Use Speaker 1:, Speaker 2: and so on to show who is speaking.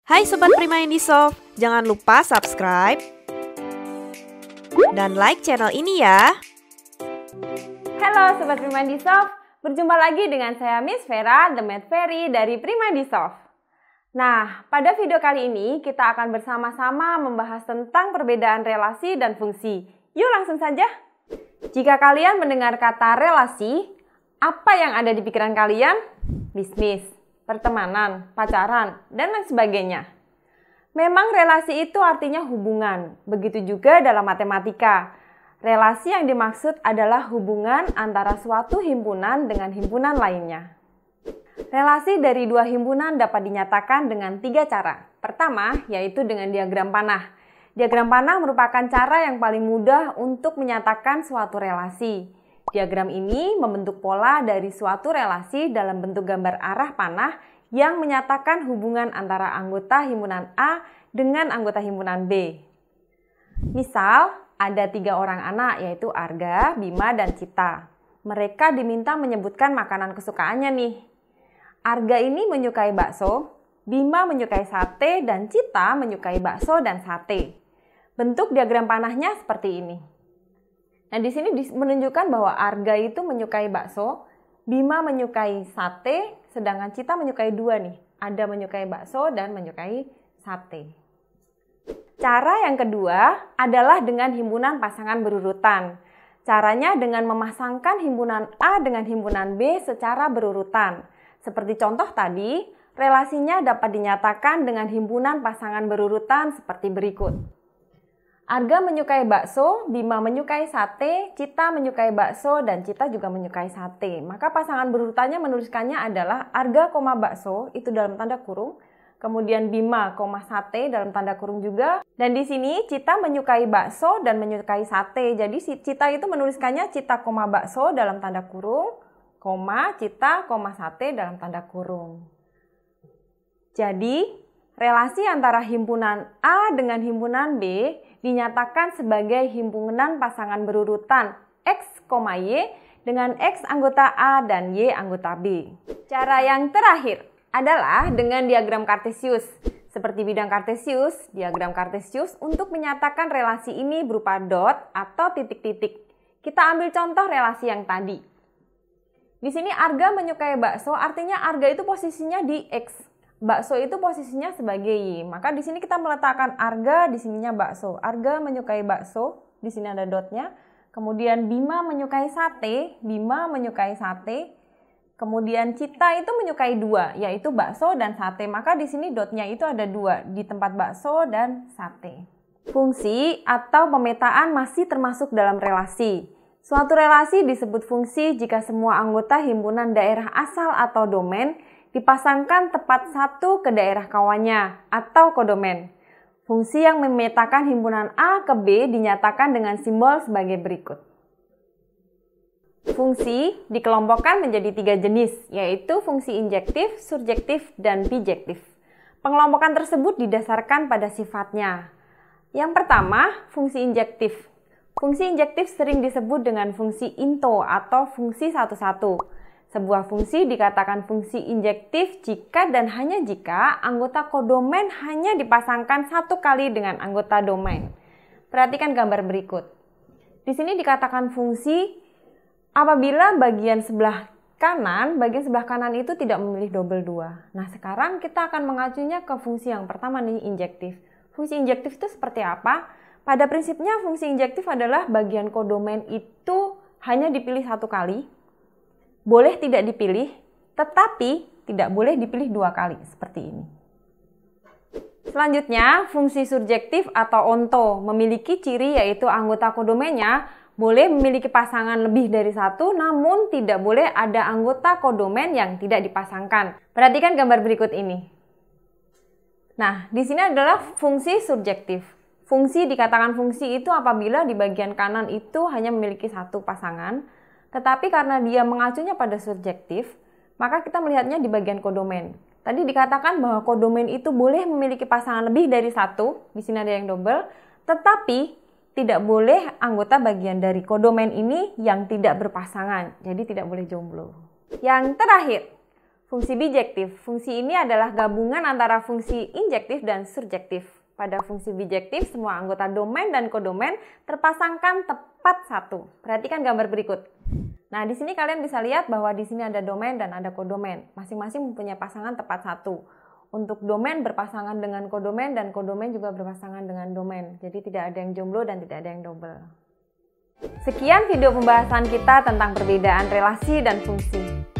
Speaker 1: Hai Sobat Prima Indisoft, jangan lupa subscribe dan like channel ini ya.
Speaker 2: Halo Sobat Prima Indisoft, berjumpa lagi dengan saya Miss Vera, The Math Fairy dari Prima Indisoft. Nah, pada video kali ini kita akan bersama-sama membahas tentang perbedaan relasi dan fungsi. Yuk langsung saja. Jika kalian mendengar kata relasi, apa yang ada di pikiran kalian? Bisnis, pertemanan, pacaran, dan lain sebagainya. Memang relasi itu artinya hubungan. Begitu juga dalam matematika. Relasi yang dimaksud adalah hubungan antara suatu himpunan dengan himpunan lainnya. Relasi dari dua himpunan dapat dinyatakan dengan 3 cara. Pertama, yaitu dengan diagram panah. Diagram panah merupakan cara yang paling mudah untuk menyatakan suatu relasi. Diagram ini membentuk pola dari suatu relasi dalam bentuk gambar arah panah yang menyatakan hubungan antara anggota himpunan A dengan anggota himpunan B. Misal, ada 3 orang anak yaitu Arga, Bima, dan Cita. Mereka diminta menyebutkan makanan kesukaannya nih. Arga ini menyukai bakso, Bima menyukai sate, dan Cita menyukai bakso dan sate. Bentuk diagram panahnya seperti ini. Nah, di sini menunjukkan bahwa Arga itu menyukai bakso, Bima menyukai sate, sedangkan Cita menyukai 2 nih. Ada menyukai bakso dan menyukai sate. Cara yang kedua adalah dengan himpunan pasangan berurutan. Caranya dengan memasangkan himpunan A dengan himpunan B secara berurutan. Seperti contoh tadi, relasinya dapat dinyatakan dengan himpunan pasangan berurutan seperti berikut. Arga menyukai bakso, Bima menyukai sate, Cita menyukai bakso, dan Cita juga menyukai sate. Maka pasangan berurutannya menuliskannya adalah Arga, bakso, itu dalam tanda kurung. Kemudian Bima, sate dalam tanda kurung juga. Dan di sini Cita menyukai bakso dan menyukai sate. Jadi Cita itu menuliskannya Cita, bakso dalam tanda kurung, Cita, sate dalam tanda kurung. Jadi, relasi antara himpunan A dengan himpunan B dinyatakan sebagai himpunan pasangan berurutan X, Y dengan X anggota A dan Y anggota B. Cara yang terakhir adalah dengan diagram Kartesius. Seperti bidang Kartesius, diagram Kartesius untuk menyatakan relasi ini berupa dot atau titik-titik. Kita ambil contoh relasi yang tadi. Di sini Arga menyukai bakso, artinya Arga itu posisinya di X. Bakso itu posisinya sebagai Y. Maka di sini kita meletakkan Arga, di sininya bakso. Arga menyukai bakso, di sini ada dotnya. Kemudian Bima menyukai sate, Bima menyukai sate. Kemudian Cita itu menyukai 2, yaitu bakso dan sate. Maka di sini dotnya itu ada 2, di tempat bakso dan sate. Fungsi atau pemetaan masih termasuk dalam relasi. Suatu relasi disebut fungsi jika semua anggota himpunan daerah asal atau domain dipasangkan tepat satu ke daerah kawannya atau kodomen. Fungsi yang memetakan himpunan A ke B dinyatakan dengan simbol sebagai berikut. Fungsi dikelompokkan menjadi 3 jenis, yaitu fungsi injektif, surjektif, dan bijektif. Pengelompokan tersebut didasarkan pada sifatnya. Yang pertama, fungsi injektif. Fungsi injektif sering disebut dengan fungsi into atau fungsi satu-satu. Sebuah fungsi dikatakan fungsi injektif jika dan hanya jika anggota kodomen hanya dipasangkan 1 kali dengan anggota domain. Perhatikan gambar berikut. Di sini dikatakan fungsi apabila bagian sebelah kanan itu tidak memilih double 2. Nah, sekarang kita akan mengacunya ke fungsi yang pertama nih, injektif. Fungsi injektif itu seperti apa? Pada prinsipnya fungsi injektif adalah bagian kodomen itu hanya dipilih 1 kali. Boleh tidak dipilih, tetapi tidak boleh dipilih 2 kali, seperti ini. Selanjutnya, fungsi surjektif atau onto memiliki ciri yaitu anggota kodomennya boleh memiliki pasangan lebih dari 1, namun tidak boleh ada anggota kodomen yang tidak dipasangkan. Perhatikan gambar berikut ini. Nah, di sini adalah fungsi surjektif. Fungsi dikatakan fungsi itu apabila di bagian kanan itu hanya memiliki 1 pasangan, tetapi karena dia mengacunya pada surjektif, maka kita melihatnya di bagian kodomen. Tadi dikatakan bahwa kodomen itu boleh memiliki pasangan lebih dari 1, di sini ada yang double, tetapi tidak boleh anggota bagian dari kodomen ini yang tidak berpasangan, jadi tidak boleh jomblo. Yang terakhir, Fungsi bijektif. Fungsi ini adalah gabungan antara fungsi injektif dan surjektif. Pada fungsi bijektif, semua anggota domain dan kodomain terpasangkan tepat satu. Perhatikan gambar berikut. Nah, di sini kalian bisa lihat bahwa di sini ada domain dan ada kodomain. Masing-masing mempunyai pasangan tepat satu. Untuk domain berpasangan dengan kodomain dan kodomain juga berpasangan dengan domain. Jadi tidak ada yang jomblo dan tidak ada yang double. Sekian video pembahasan kita tentang perbedaan relasi dan fungsi.